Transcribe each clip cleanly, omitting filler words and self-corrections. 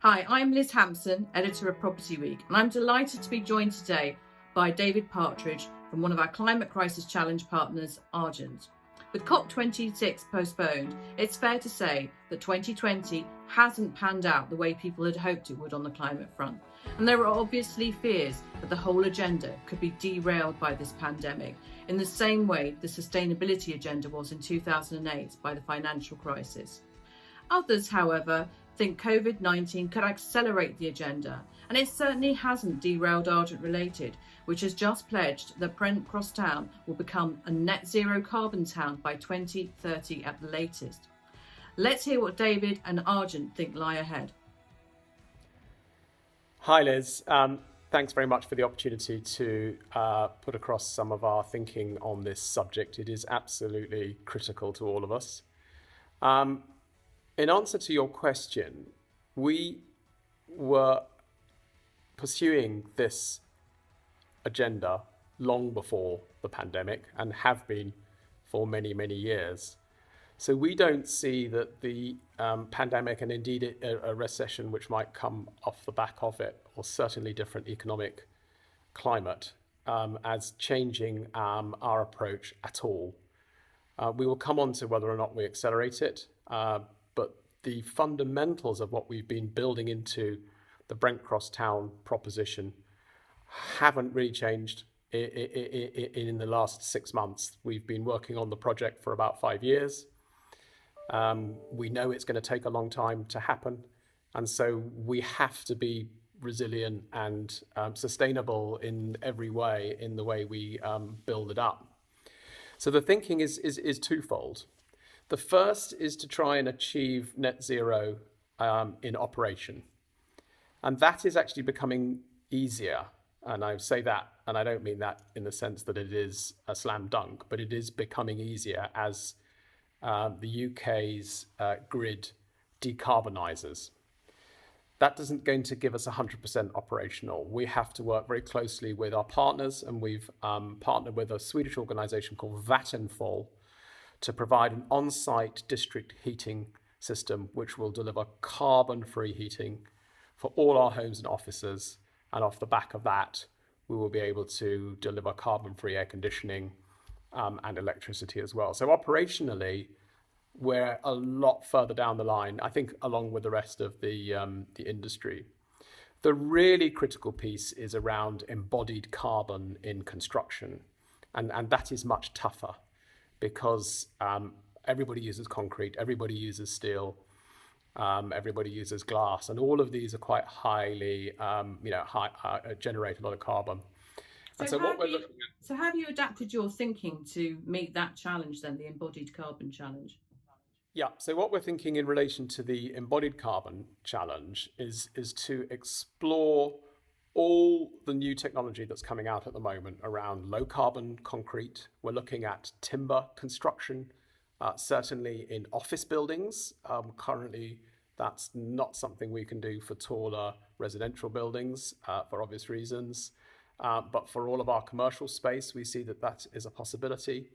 Hi, I'm Liz Hamson, editor of Property Week, and I'm delighted to be joined today by David Partridge from one of our Climate Crisis Challenge partners, Argent. With COP26 postponed, it's fair to say that 2020 hasn't panned out the way people had hoped it would on the climate front. And there are obviously fears that the whole agenda could be derailed by this pandemic, in the same way the sustainability agenda was in 2008 by the financial crisis. Others, however, think COVID-19 could accelerate the agenda, and it certainly hasn't derailed Argent Related, which has just pledged that Brent Cross Town will become a net zero carbon town by 2030 at the latest. Let's hear what David and Argent think lie ahead. Hi Liz, thanks very much for the opportunity to put across some of our thinking on this subject. It is absolutely critical to all of us. In answer to your question, we were pursuing this agenda long before the pandemic and have been for many, many years. So we don't see that the pandemic and indeed a recession which might come off the back of it, or certainly different economic climate, as changing our approach at all. We will come on to whether or not we accelerate it, but the fundamentals of what we've been building into the Brent Cross Town proposition haven't really changed in the last 6 months. We've been working on the project for about 5 years. We know it's going to take a long time to happen, and so we have to be resilient and sustainable in every way in the way we build it up. So the thinking is twofold. The first is to try and achieve net zero in operation. And that is actually becoming easier. And I say that, and I don't mean that in the sense that it is a slam dunk, but it is becoming easier as the UK's grid decarbonises. That isn't going to give us 100% operational. We have to work very closely with our partners, and we've partnered with a Swedish organisation called Vattenfall to provide an on-site district heating system which will deliver carbon-free heating for all our homes and offices. And off the back of that, we will be able to deliver carbon-free air conditioning and electricity as well. So operationally, we're a lot further down the line, I think, along with the rest of the industry. The really critical piece is around embodied carbon in construction, and that is much tougher because everybody uses concrete, everybody uses steel, everybody uses glass, and all of these are quite highly, generate a lot of carbon. So have you adapted your thinking to meet that challenge then, the embodied carbon challenge? Yeah, so what we're thinking in relation to the embodied carbon challenge is to explore all the new technology that's coming out at the moment around low carbon concrete. We're looking at timber construction, certainly in office buildings. Currently, that's not something we can do for taller residential buildings for obvious reasons. But for all of our commercial space, we see that that is a possibility.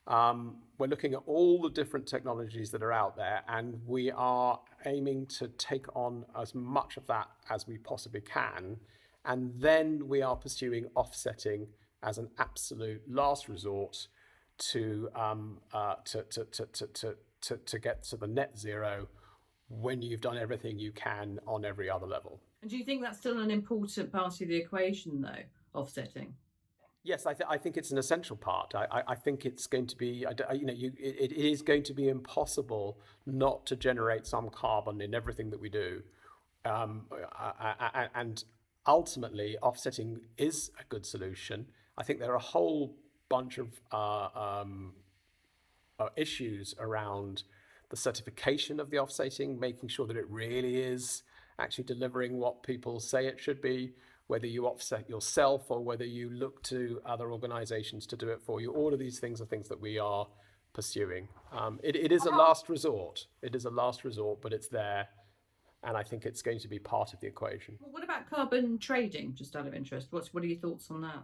We're looking at all the different technologies that are out there, and we are aiming to take on as much of that as we possibly can. And then we are pursuing offsetting as an absolute last resort to get to the net zero when you've done everything you can on every other level. And do you think that's still an important part of the equation, though, offsetting? Yes, I think it's an essential part. I think it's going to be, it is going to be impossible not to generate some carbon in everything that we do. And ultimately, offsetting is a good solution. I think there are a whole bunch of issues around the certification of the offsetting, making sure that it really is actually delivering what people say it should be, whether you offset yourself or whether you look to other organizations to do it for you. All of these things are things that we are pursuing. It is a last resort. It is a last resort, but it's there. And I think it's going to be part of the equation. Well, what about carbon trading, just out of interest? What are your thoughts on that?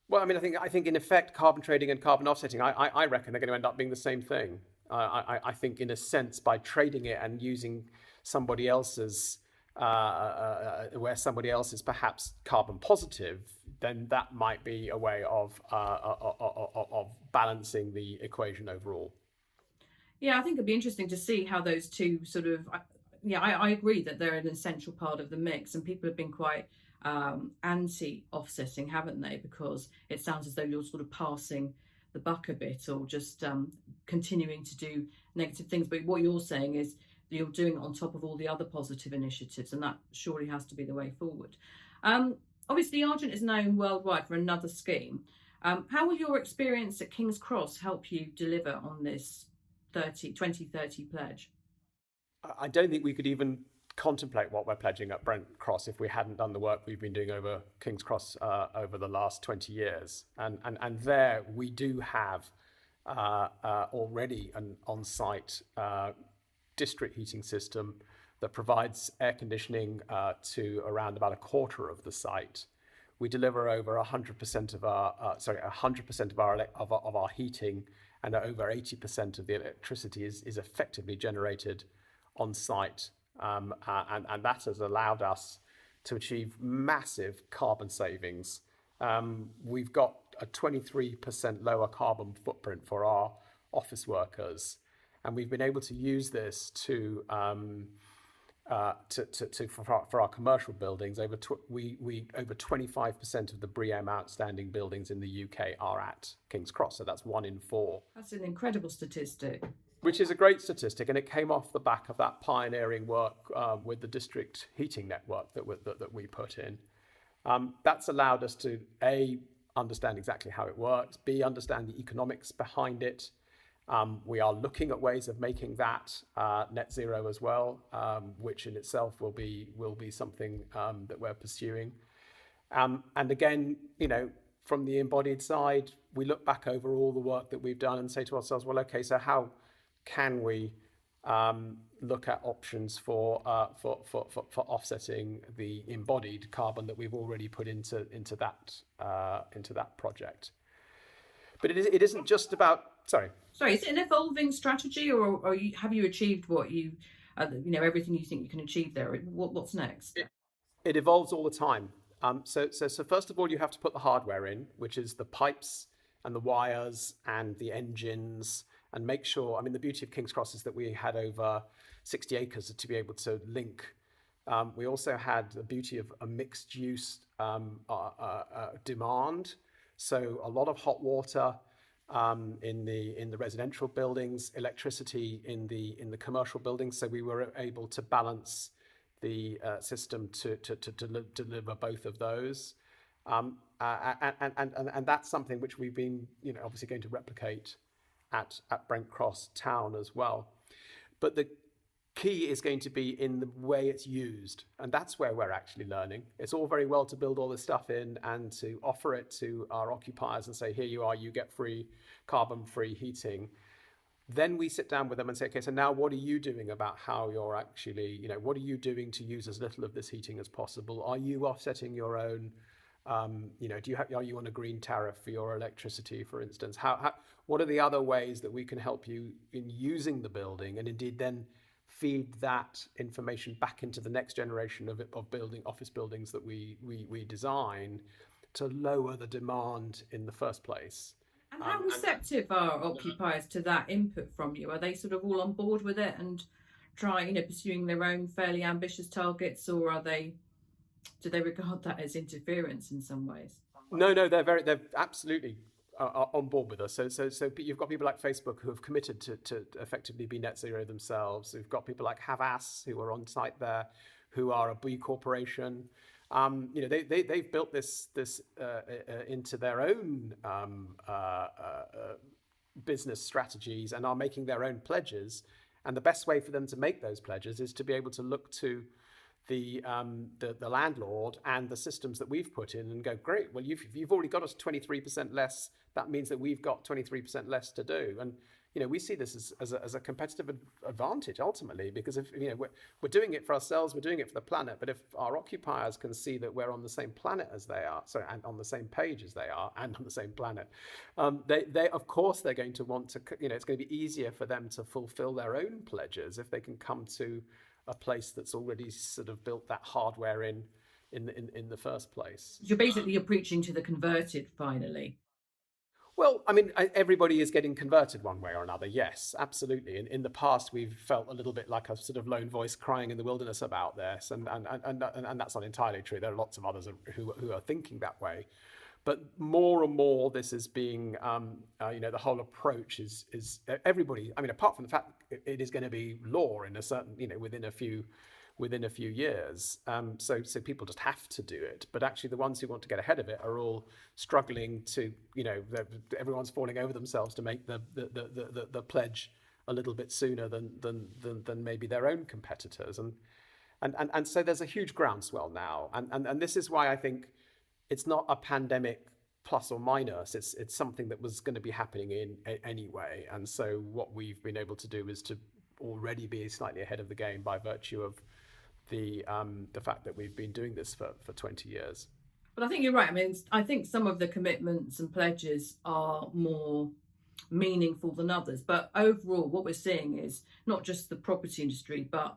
Well, I mean, I think in effect, carbon trading and carbon offsetting, I reckon they're going to end up being the same thing. I think in a sense, by trading it and using somebody else's where somebody else is perhaps carbon positive, then that might be a way of balancing the equation overall. Yeah, I think it'd be interesting to see how those two sort of. Yeah, I agree that they're an essential part of the mix, and people have been quite anti-offsetting, haven't they? Because it sounds as though you're sort of passing the buck a bit, or just continuing to do negative things. But what you're saying is that you're doing it on top of all the other positive initiatives, and that surely has to be the way forward. Obviously, Argent is known worldwide for another scheme. How will your experience at King's Cross help you deliver on this 2030 pledge? I don't think we could even contemplate what we're pledging at Brent Cross if we hadn't done the work we've been doing over King's Cross over the last 20 years. And there we do have already an on-site district heating system that provides air conditioning to around about a quarter of the site. We deliver over 100% of our 100% of our heating, and over 80% of the electricity is effectively generated on site, and that has allowed us to achieve massive carbon savings. We've got a 23% lower carbon footprint for our office workers, and we've been able to use this for our commercial buildings. Over 25% of the BREEAM outstanding buildings in the UK are at King's Cross, so that's 1 in 4. That's an incredible statistic. Which is a great statistic, and it came off the back of that pioneering work with the district heating network that we put in. That's allowed us to A, understand exactly how it works, B, understand the economics behind it. We are looking at ways of making that net zero as well, which in itself will be something that we're pursuing. And again, from the embodied side, we look back over all the work that we've done and say to ourselves, well, okay, so how can we look at options for offsetting the embodied carbon that we've already put into that project? But it isn't just about. Sorry, is it an evolving strategy, or have you achieved what you, everything you think you can achieve there? What's next? It evolves all the time. So first of all, you have to put the hardware in, which is the pipes and the wires and the engines, and make sure. I mean, the beauty of King's Cross is that we had over 60 acres to be able to link. We also had the beauty of a mixed use demand, so a lot of hot water in the residential buildings, electricity in the commercial buildings. So we were able to balance the system to deliver both of those, and that's something which we've been obviously going to replicate at Brent Cross Town as well. But the key is going to be in the way it's used, and that's where we're actually learning. It's all very well to build all this stuff in and to offer it to our occupiers and say, here you are, you get free carbon-free heating. Then we sit down with them and say, okay, so now what are you doing about how you're actually, what are you doing to use as little of this heating as possible? Are you offsetting your own, are you on a green tariff for your electricity, for instance? What are the other ways that we can help you in using the building, and indeed then feed that information back into the next generation of office buildings that we design to lower the demand in the first place. And how receptive are occupiers to that input from you? Are they sort of all on board with it and pursuing their own fairly ambitious targets, or do they regard that as interference in some ways? No, they're absolutely on board with us. So you've got people like Facebook who have committed to effectively be net zero themselves. We've got people like Havas who are on site there, who are a B corporation. They've built this into their own business strategies and are making their own pledges. And the best way for them to make those pledges is to be able to look to the landlord and the systems that we've put in and go, great, well, you've already got us 23% less. That means that we've got 23% less to do. And we see this as a competitive advantage ultimately, because if we're doing it for ourselves, we're doing it for the planet. But if our occupiers can see that we're on the same planet as they are, and on the same page as they are, and on the same planet, they of course they're going to want to. It's going to be easier for them to fulfil their own pledges if they can come to a place that's already sort of built that hardware in the first place. You're preaching to the converted finally. Well, I mean, everybody is getting converted one way or another. Yes, absolutely. In the past, we've felt a little bit like a sort of lone voice crying in the wilderness about this, and that's not entirely true. There are lots of others who are thinking that way, but more and more, this is being, the whole approach is everybody. I mean, apart from the fact it is going to be law in a certain, within a few years. So people just have to do it. But actually, the ones who want to get ahead of it are all struggling to, everyone's falling over themselves to make the pledge a little bit sooner than maybe their own competitors. And so there's a huge groundswell now. And this is why I think it's not a pandemic plus or minus. It's something that was going to be happening anyway. And so what we've been able to do is to already be slightly ahead of the game by virtue of the fact that we've been doing this for 20 years. But I think you're right. I mean, I think some of the commitments and pledges are more meaningful than others. But overall, what we're seeing is not just the property industry, but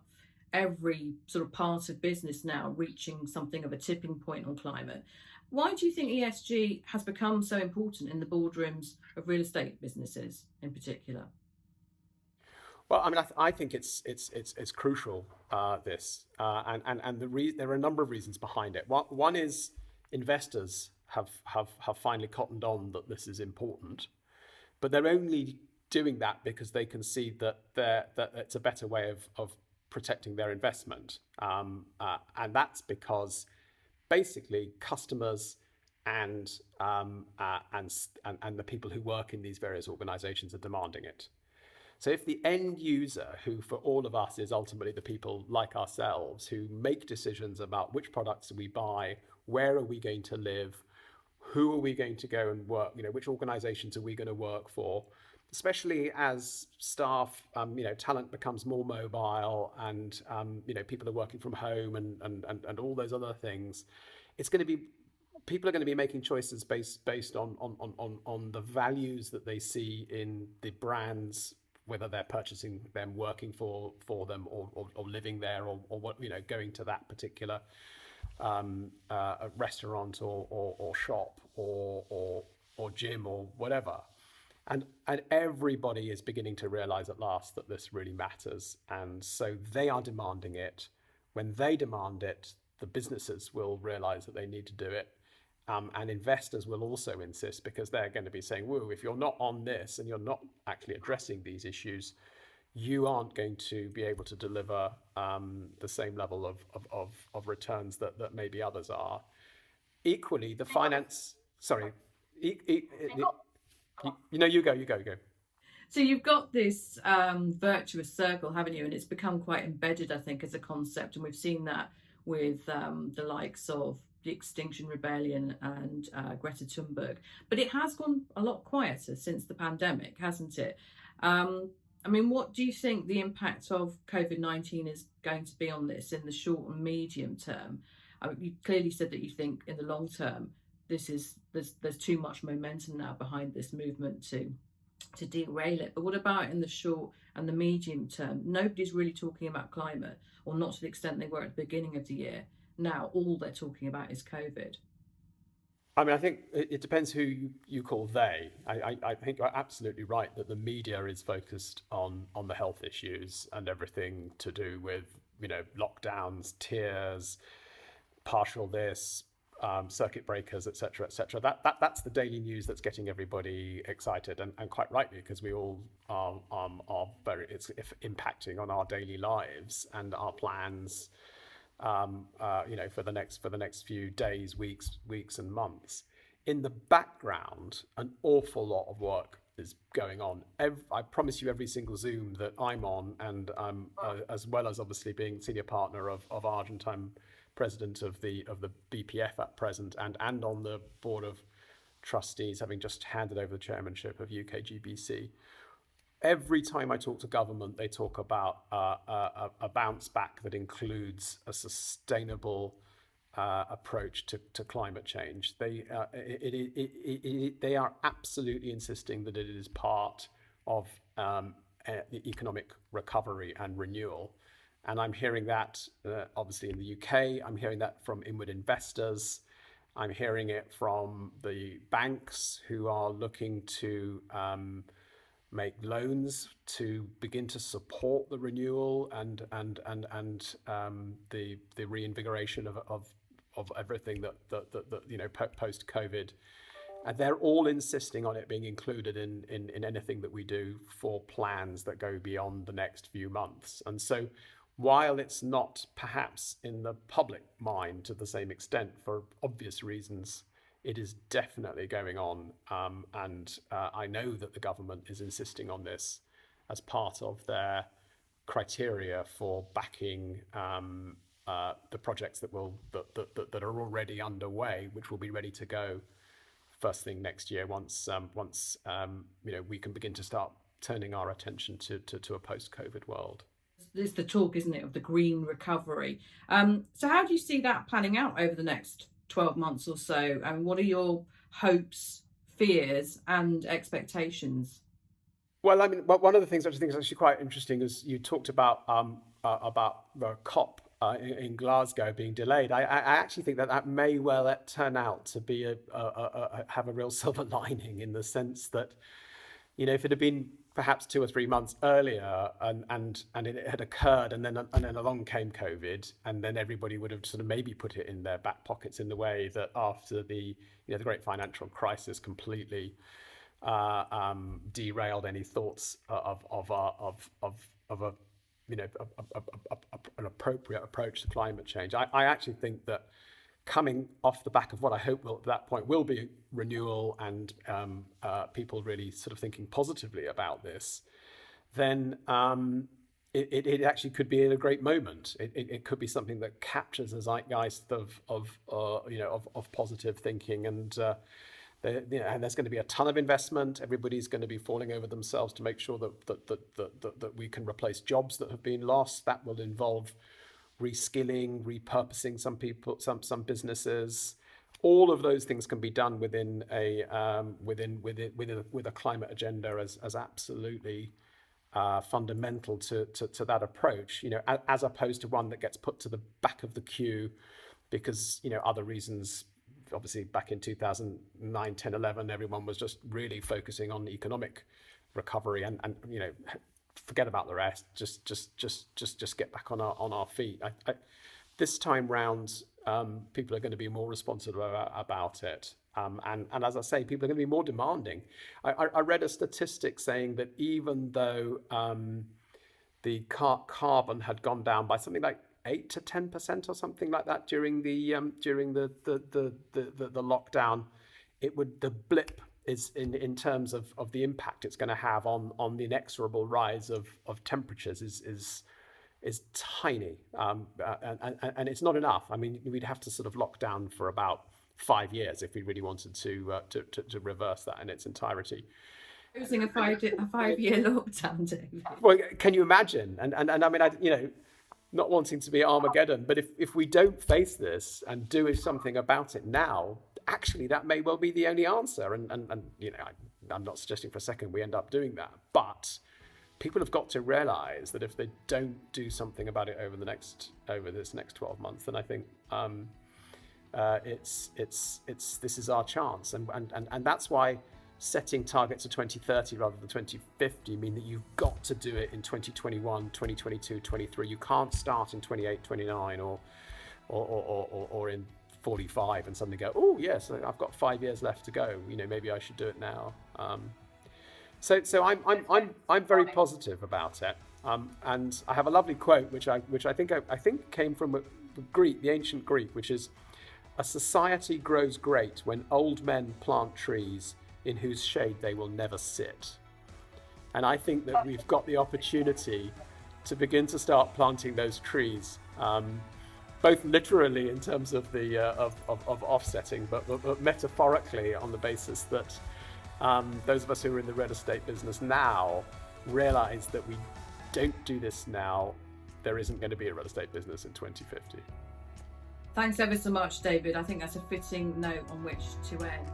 every sort of part of business now reaching something of a tipping point on climate. Why do you think ESG has become so important in the boardrooms of real estate businesses in particular? Well, I mean, I think it's crucial. There are a number of reasons behind it. One is investors have finally cottoned on that this is important, but they're only doing that because they can see that it's a better way of protecting their investment, and that's because basically customers and the people who work in these various organisations are demanding it. So if the end user, who for all of us is ultimately the people like ourselves who make decisions about which products we buy, where are we going to live, who are we going to go and work, which organizations are we going to work for, especially as staff, talent becomes more mobile and, people are working from home and all those other things, people are going to be making choices based on the values that they see in the brands, whether they're purchasing them, working for them, or living there, or what, going to that particular restaurant or shop or gym or whatever. And everybody is beginning to realize at last that this really matters. And so they are demanding it. When they demand it, the businesses will realize that they need to do it. And investors will also insist, because they're going to be saying, whoa, if you're not on this and you're not actually addressing these issues, you aren't going to be able to deliver the same level of returns that maybe others are. Equally, the finance, sorry, you go. So you've got this virtuous circle, haven't you? And it's become quite embedded, I think, as a concept. And we've seen that with the likes of the Extinction Rebellion and Greta Thunberg. But it has gone a lot quieter since the pandemic, hasn't it? I mean, what do you think the impact of COVID-19 is going to be on this in the short and medium term? You clearly said that you think in the long term, there's too much momentum now behind this movement to derail it. But what about in the short and the medium term? Nobody's really talking about climate, or not to the extent they were at the beginning of the year. Now all they're talking about is COVID. I mean, I think it depends who you call they. I think you're absolutely right that the media is focused on the health issues and everything to do with, lockdowns, tiers, partial this, circuit breakers, etc., etc. That's the daily news that's getting everybody excited, and quite rightly, because we all are it's impacting on our daily lives and our plans. For the next few days, weeks and months. In the background, an awful lot of work is going on. I promise you, every single Zoom that I'm on, and as well as obviously being senior partner of Argent, I'm president of the BPF at present, and on the board of trustees, having just handed over the chairmanship of UKGBC. Every time I talk to government, they talk about a bounce back that includes a sustainable approach to climate change. They are absolutely insisting that it is part of the economic recovery and renewal. And I'm hearing that obviously in the UK. I'm hearing that from inward investors. I'm hearing it from the banks who are looking to make loans to begin to support the renewal and the reinvigoration of everything that post COVID. And they're all insisting on it being included in anything that we do for plans that go beyond the next few months. And so while it's not perhaps in the public mind to the same extent for obvious reasons, it is definitely going on. And I know that the government is insisting on this as part of their criteria for backing the projects that are already underway, which will be ready to go first thing next year once we can begin to start turning our attention to a post-COVID world. There's the talk, isn't it, of the green recovery. So how do you see that panning out over the next 12 months or so? And what are your hopes, fears and expectations? Well, I mean, one of the things I think is actually quite interesting is you talked about the COP in Glasgow being delayed. I actually think that may well turn out to be have a real silver lining, in the sense that, if it had been perhaps 2 or 3 months earlier and it had occurred and then along came COVID, and then everybody would have sort of maybe put it in their back pockets in the way that after the great financial crisis completely derailed any thoughts of an appropriate approach to climate change. I actually think that coming off the back of what I hope will at that point will be renewal and people really sort of thinking positively about this, then it actually could be in a great moment. It could be something that captures a zeitgeist of positive thinking, and and there's going to be a ton of investment. Everybody's going to be falling over themselves to make sure that we can replace jobs that have been lost. That will involve reskilling, repurposing some people, some businesses. All of those things can be done within with a climate agenda as absolutely fundamental to that approach. As opposed to one that gets put to the back of the queue because other reasons. Obviously, back in 2009, 10, 11, everyone was just really focusing on economic recovery and forget about the rest. Just get back on our feet. This time round, people are going to be more responsive about it. And as I say, people are going to be more demanding. I read a statistic saying that even though the carbon had gone down by something like 8 to 10% or something like that during the lockdown, the blip is in terms of the impact it's going to have on the inexorable rise of temperatures is tiny, and it's not enough. I mean, we'd have to sort of lock down for about 5 years if we really wanted to reverse that in its entirety. Using a 5-year lockdown, David. Well, can you imagine? And I mean, not wanting to be Armageddon, but if we don't face this and do something about it now, actually that may well be the only answer. And I'm not suggesting for a second we end up doing that, but people have got to realise that if they don't do something about it over this next 12 months, then I think this is our chance, and that's why setting targets of 2030 rather than 2050 mean that you've got to do it in 2021, 2022, 23. You can't start in 28, 29 or in 45 and suddenly go, oh yes, I've got 5 years left to go. Maybe I should do it now. So I'm very positive about it. And I have a lovely quote which I think came from the ancient Greek, which is, "A society grows great when old men plant trees in whose shade they will never sit." And I think that we've got the opportunity to begin to start planting those trees, both literally in terms of the of offsetting, but metaphorically on the basis that those of us who are in the real estate business now realize that we don't do this now, there isn't going to be a real estate business in 2050. Thanks ever so much, David. I think that's a fitting note on which to end.